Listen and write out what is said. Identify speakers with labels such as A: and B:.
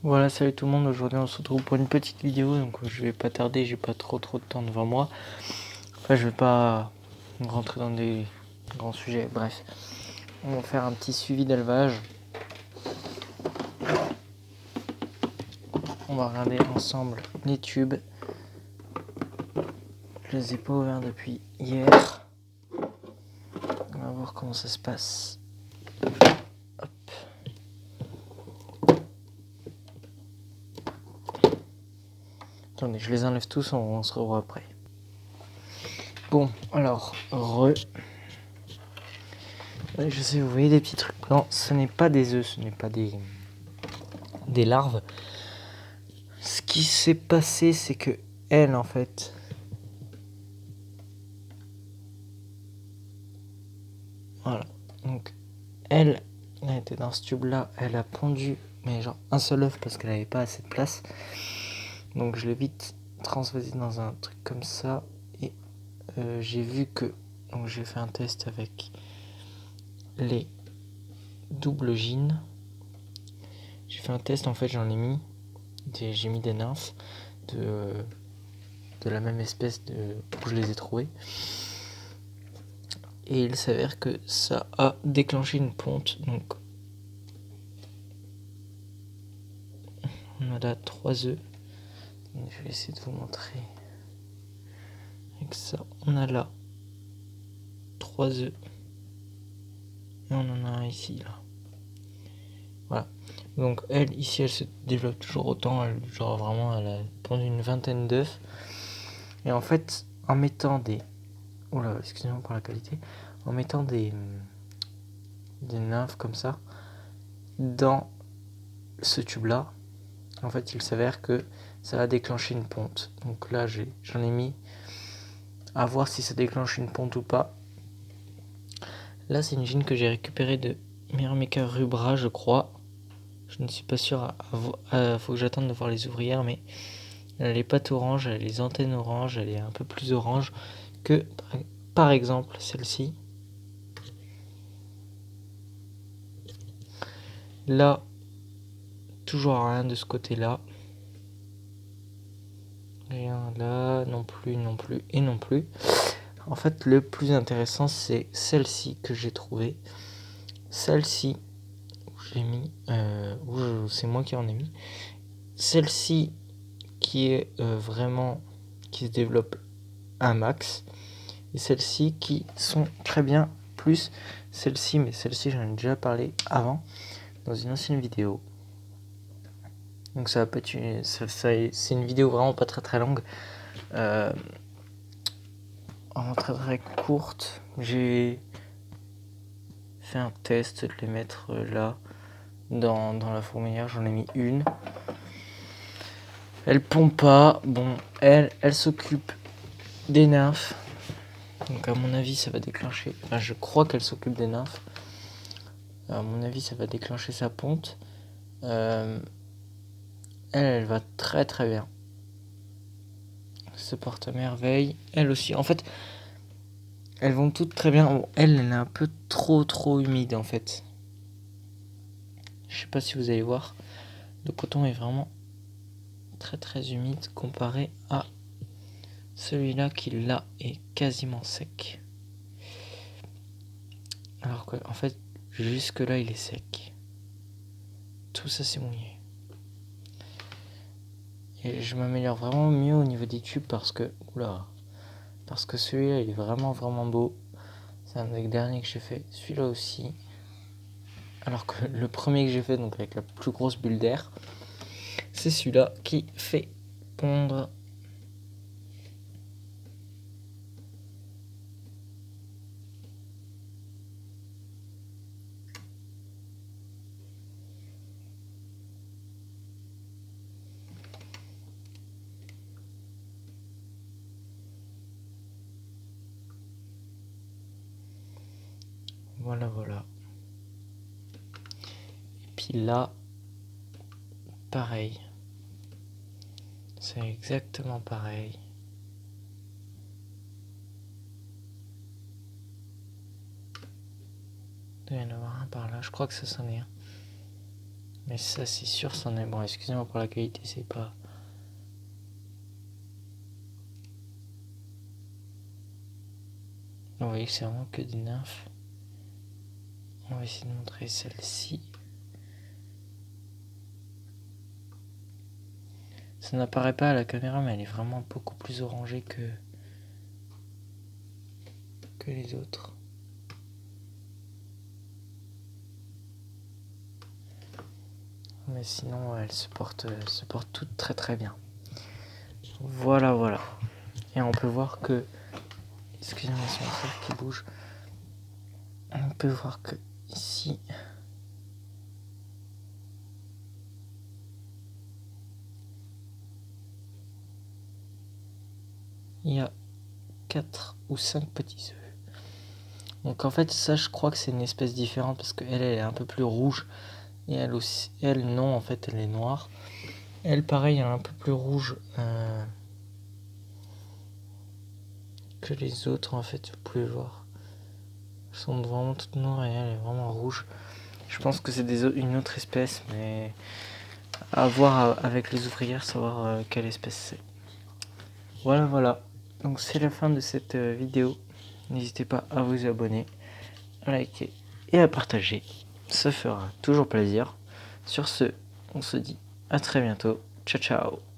A: Voilà, salut tout le monde, aujourd'hui on se retrouve pour une petite vidéo, donc je vais pas tarder, j'ai pas trop de temps devant moi. Enfin, je vais pas rentrer dans des grands sujets, bref. On va faire un petit suivi d'élevage. On va regarder ensemble les tubes. Je les ai pas ouverts depuis hier. On va voir comment ça se passe. Hop. Attendez, je les enlève tous, on se revoit après. Bon, alors, je sais, vous voyez des petits trucs blancs, ce n'est pas des œufs, ce n'est pas des larves. Ce qui s'est passé, c'est que elle, en fait, voilà, donc elle était dans ce tube là, elle a pondu, mais genre un seul œuf parce qu'elle avait pas assez de place. Donc je l'ai vite transvasé dans un truc comme ça et j'ai vu que, donc j'ai fait un test avec les doubles gines. J'ai fait un test, en fait, j'ai mis des nymphes de la même espèce où je les ai trouvées. Et il s'avère que ça a déclenché une ponte. Donc on a là 3 œufs. Je vais essayer de vous montrer. Avec ça, on a là 3 œufs. Et on en a un ici, là. Voilà. Donc elle, ici, elle se développe toujours autant. Elle a pondu une vingtaine d'œufs. Et en fait, en mettant des... Oula, excusez-moi pour la qualité. En mettant des nymphes comme ça dans ce tube-là, en fait, il s'avère que ça a déclenché une ponte. Donc là, j'en ai mis à voir si ça déclenche une ponte ou pas. Là, c'est une gine que j'ai récupérée de Myrmica rubra, je crois. Je ne suis pas sûr. Faut que j'attende de voir les ouvrières, mais elle a les pattes oranges, elle a les antennes oranges, elle est un peu plus orange que, par exemple, celle-ci. Là, toujours rien de ce côté-là. Rien là, non plus, non plus et non plus. En fait, le plus intéressant, c'est celle-ci que j'ai trouvée. Celle-ci, c'est moi qui en ai mis. Celle-ci qui est vraiment, qui se développe un max. Et celles-ci qui sont très bien, plus celle-ci, mais celle-ci j'en ai déjà parlé avant, dans une ancienne vidéo. Donc ça va pas être c'est une vidéo vraiment pas très très longue. Vraiment très très courte. J'ai fait un test de les mettre là dans la fourmilière, j'en ai mis une. Elle pond pas, bon, elle s'occupe des nymphes. Donc à mon avis ça va déclencher, enfin je crois qu'elle s'occupe des nymphes. À mon avis ça va déclencher sa ponte. Elle va très très bien. Se porte à merveille. Elle aussi, en fait, elles vont toutes très bien. Bon, elle est un peu trop humide en fait. Je sais pas si vous allez voir. Le coton est vraiment très très humide comparé à celui-là qui là est quasiment sec. Alors que en fait jusque là il est sec. Tout ça c'est mouillé. Et je m'améliore vraiment mieux au niveau des tubes parce que celui-là il est vraiment vraiment beau. C'est un des derniers que j'ai fait. Celui-là aussi. Alors que le premier que j'ai fait, donc avec la plus grosse bulle d'air, c'est celui-là qui fait pondre. Voilà, voilà. Et puis là, pareil. C'est exactement pareil. Il doit y en avoir un par là. Je crois que ça s'en est un. Mais ça c'est sûr, c'en est bon. Excusez-moi pour la qualité, c'est pas... Vous voyez que c'est vraiment que des nymphes. On va essayer de montrer celle-ci. Ça n'apparaît pas à la caméra, mais elle est vraiment beaucoup plus orangée que les autres. Mais sinon, elles se portent toutes très très bien. Voilà, voilà. Et on peut voir que... Excusez-moi, c'est mon truc qui bouge. On peut voir que ici... il y a 4 ou 5 petits œufs. Donc en fait, ça, je crois que c'est une espèce différente parce qu'elle est un peu plus rouge. Et elle aussi, elle non, en fait, elle est noire. Elle, pareil, elle est un peu plus rouge que les autres, en fait, vous pouvez voir. Elles sont vraiment toutes noires et elle est vraiment rouge. Je pense que c'est une autre espèce, mais à voir avec les ouvrières, savoir quelle espèce c'est. Voilà, voilà. Donc c'est la fin de cette vidéo. N'hésitez pas à vous abonner, à liker et à partager. Ça fera toujours plaisir. Sur ce, on se dit à très bientôt. Ciao, ciao.